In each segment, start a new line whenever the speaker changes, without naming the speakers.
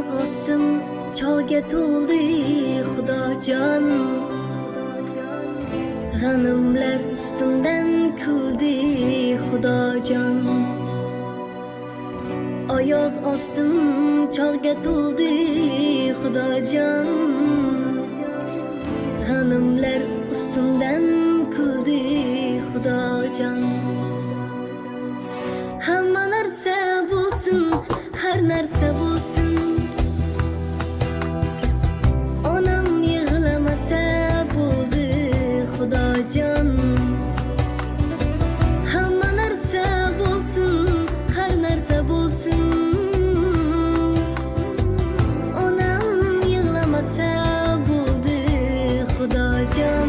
Oyoq ostim cholga to'ldi Xudojon. G'animlar ustimdan kuldi Xudojon. Oyoq ostim cholga to'ldi Xudojon. G'animlar ustimdan kuldi Xudojon. Hamma narsa bo'lsin, har narsa bo'lsin. Onam yig'lamasa bo'ldi Xudojon. Hamma narsa bo'lsin, har narsa bo'lsin. Onam yig'lamasa bo'ldi Xudojon.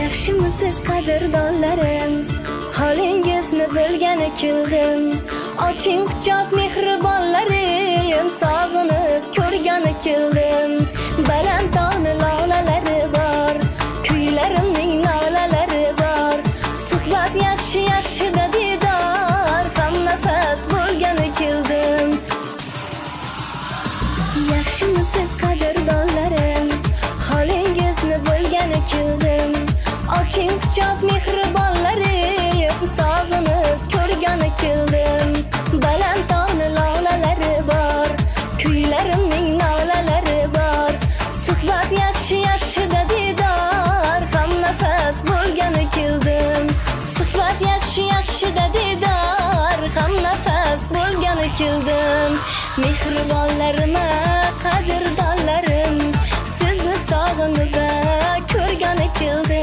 Yaxshimisiz qadrdonlarim, holingizni bilgani keldim. Oching quchoq mehribonlarim, sog'inib ko'rgani keldim. Baland tog'ni lolalari bor, kuylarimning nolalari bor. Suhbat yaxshi yaxshida didor, ham nafas bo'lgani keldim. Yaxshimisiz qadrdonlarim, holingizni bilgani keldim. Oching quchoq mehribonlarim, sog'inib ko'rgani keldim. Baland tog'ni lolalari bor, kuylarimning nolalari bor. Suhbat yaxshi yaxshida didor, ham nafas bo'lgani keldim. Suhbat yaxshi yaxshida didor, ham nafas bo'lgani keldim. Mehribonlarim, qadrdonlarim, sizni sog'inib ko'rgani keldim.